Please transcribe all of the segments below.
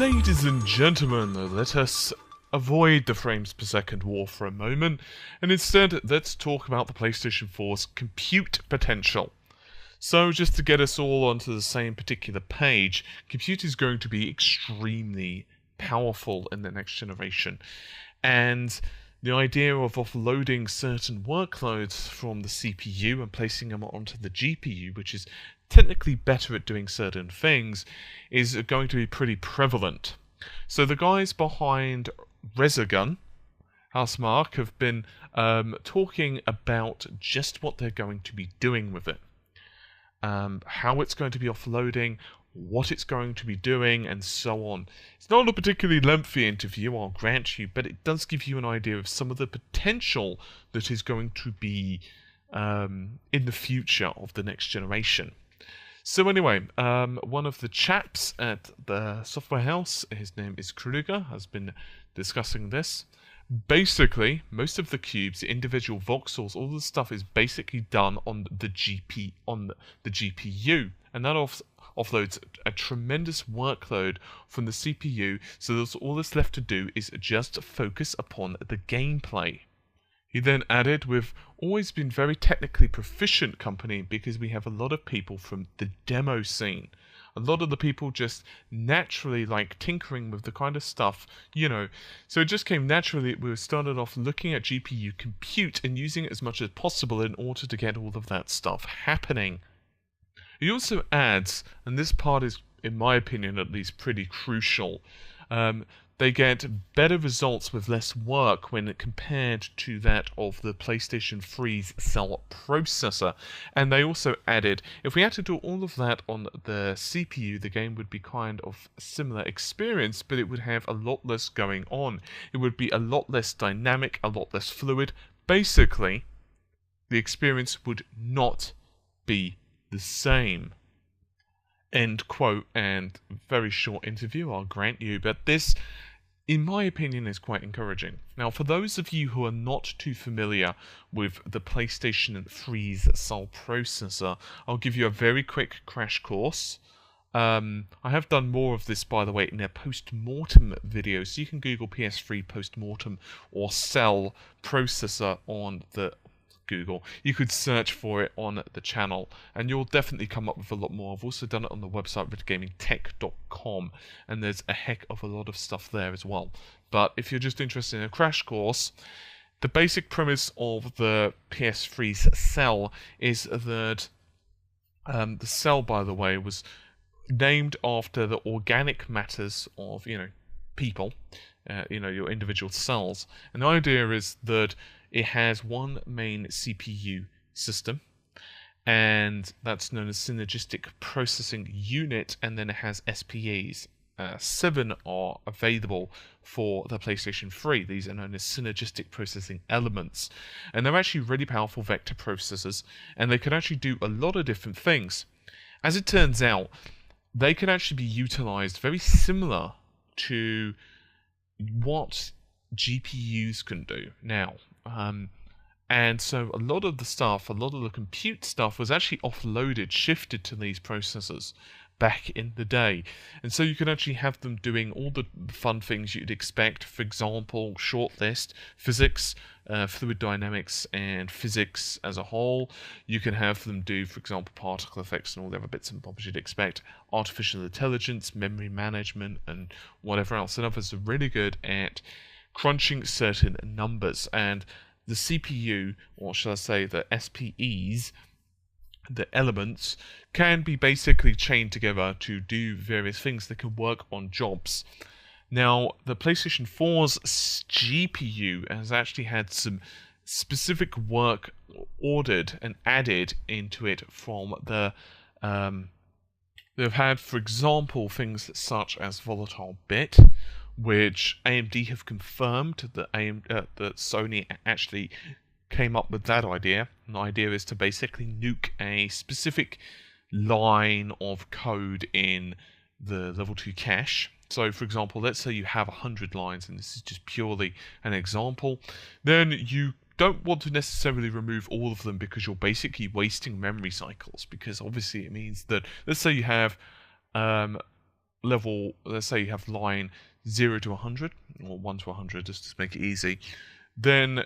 Ladies and gentlemen, let us avoid the frames per second war for a moment, and instead let's talk about the PlayStation 4's compute potential. So just to get us all onto the same particular page, compute is going to be extremely powerful in the next generation, and the idea of offloading certain workloads from the CPU and placing them onto the GPU, which is technically better at doing certain things, is going to be pretty prevalent. So the guys behind Resogun, Housemarque, have been talking about just what they're going to be doing with it. How it's going to be offloading, what it's going to be doing, and so on. It's not a particularly lengthy interview, I'll grant you, but it does give you an idea of some of the potential that is going to be in the future of the next generation. So anyway, one of the chaps at the software house, his name is Kruger, has been discussing this. Basically, most of the cubes, the individual voxels, all the stuff is basically done on the GPU, and that offloads a tremendous workload from the CPU, so all that's left to do is just focus upon the gameplay. He then added, we've always been very technically proficient company because we have a lot of people from the demo scene. A lot of the people just naturally like tinkering with the kind of stuff, you know. So it just came naturally. We started off looking at GPU compute and using it as much as possible in order to get all of that stuff happening. He also adds, and this part is, in my opinion at least, pretty crucial, they get better results with less work when compared to that of the PlayStation 3's cell processor. And they also added, if we had to do all of that on the CPU, the game would be kind of a similar experience, but it would have a lot less going on. It would be a lot less dynamic, a lot less fluid. Basically, the experience would not be the same. End quote, and very short interview, I'll grant you, but this, in my opinion, is quite encouraging. Now, for those of you who are not too familiar with the PlayStation 3's cell processor, I'll give you a very quick crash course. I have done more of this, by the way, in a post-mortem video, so you can Google PS3 post-mortem or cell processor on the Google. You could search for it on the channel and you'll definitely come up with a lot more. I've also done it on the website retgamingtech.com, and there's a heck of a lot of stuff there as well. But if you're just interested in a crash course, the basic premise of the PS3's cell is that the cell, by the way, was named after the organic matters of, people, your individual cells. And the idea is that it has one main CPU system, and that's known as Synergistic Processing Unit, and then it has SPAs. 7 are available for the PlayStation 3. These are known as Synergistic Processing Elements, and they're actually really powerful vector processors, and they can actually do a lot of different things. As it turns out, they can actually be utilized very similar to what GPUs can do now. And so a lot of the compute stuff was actually offloaded, shifted to these processors back in the day. And so you can actually have them doing all the fun things you'd expect. For example, short list, physics, fluid dynamics, and physics as a whole. You can have them do, for example, particle effects and all the other bits and bobs you'd expect. Artificial intelligence, memory management, and whatever else. And others are really good at crunching certain numbers, and the CPU, or shall I say the SPEs, the elements, can be basically chained together to do various things that can work on jobs. Now, the PlayStation 4's GPU has actually had some specific work ordered and added into it from the they've had, for example, things such as volatile bit, which AMD have confirmed that Sony actually came up with that idea. And the idea is to basically nuke a specific line of code in the level 2 cache. So, for example, let's say you have 100 lines, and this is just purely an example, then you don't want to necessarily remove all of them because you're basically wasting memory cycles, because obviously it means that, let's say you have level, let's say you have line 0 to 100, or 1 to 100, just to make it easy, then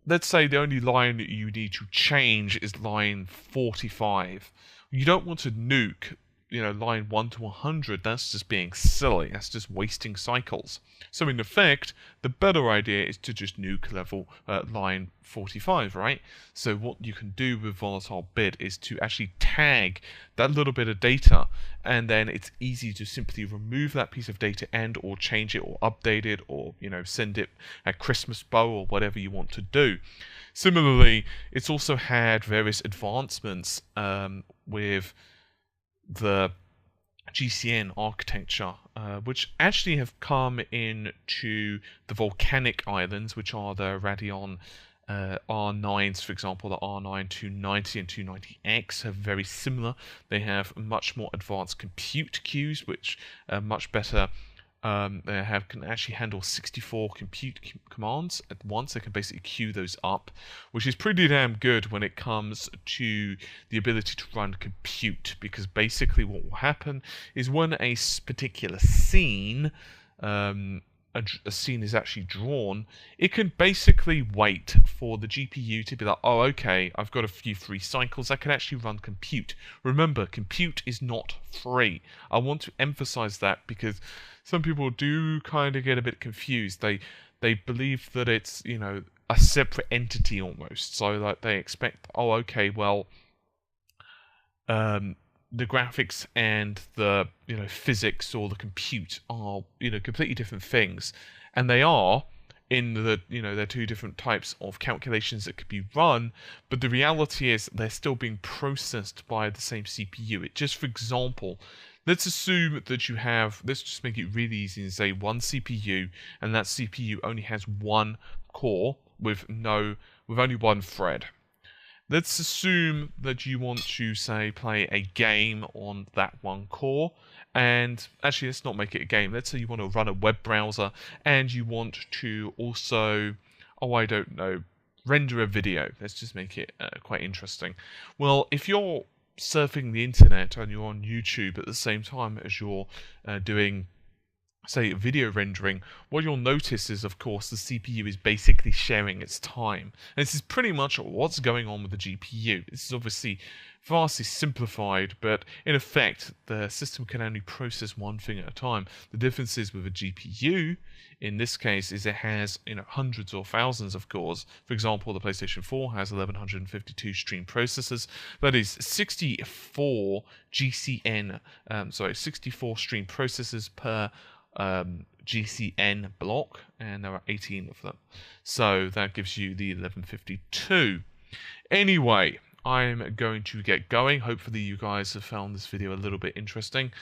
let's say the only line you need to change is line 45. You don't want to nuke, line 1 to 100. That's just being silly. That's just wasting cycles. So in effect, the better idea is to just nuke line 45, right? So what you can do with volatile bit is to actually tag that little bit of data, and then it's easy to simply remove that piece of data and or change it or update it, or send it a Christmas bow or whatever you want to do. Similarly, it's also had various advancements with the GCN architecture, which actually have come into the volcanic islands, which are the Radeon R9s, for example. The R9 290 and 290X are very similar. They have much more advanced compute queues, which are much better. They can actually handle 64 compute commands at once. They can basically queue those up, which is pretty damn good when it comes to the ability to run compute, because basically what will happen is when a particular scene, a scene is actually drawn, it can basically wait for the GPU to be like, oh, okay, I've got a few free cycles, I can actually run compute. Remember, compute is not free. I want to emphasize that, because some people do kind of get a bit confused. They believe that it's, a separate entity almost. So like they expect, oh, okay, well, the graphics and the physics or the compute are completely different things, and they are in the they're two different types of calculations that could be run, but the reality is they're still being processed by the same CPU. It just, for example, let's assume that you have, let's just make it really easy and say one CPU, and that CPU only has one core with only one thread. Let's assume that you want to, say, play a game on that one core, and actually let's not make it a game. Let's say you want to run a web browser, and you want to also, render a video. Let's just make it quite interesting. Well, if you're surfing the internet and you're on YouTube at the same time as you're doing, say, video rendering, what you'll notice is, of course, the CPU is basically sharing its time. And this is pretty much what's going on with the GPU. This is obviously vastly simplified, but in effect, the system can only process one thing at a time. The difference is with a GPU, in this case, is it has hundreds or thousands of cores. For example, the PlayStation 4 has 1152 stream processors. That is 64 64 stream processors per GCN block, and there are 18 of them. So that gives you the 1152. Anyway, I'm going to get going. Hopefully you guys have found this video a little bit interesting.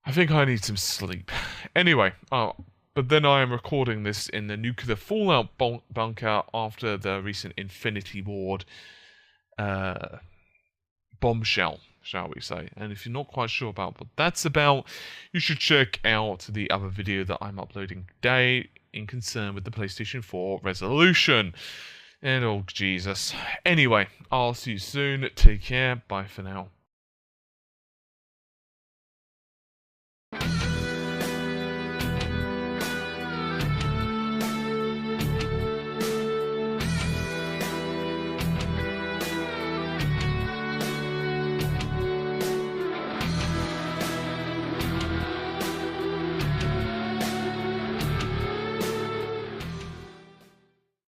I think I need some sleep. Anyway, but then I am recording this in the nuclear fallout bunker after the recent Infinity Ward bombshell, shall we say. And if you're not quite sure about what that's about, you should check out the other video that I'm uploading today in concern with the PlayStation 4 resolution. And oh Jesus. Anyway, I'll see you soon. Take care. Bye for now.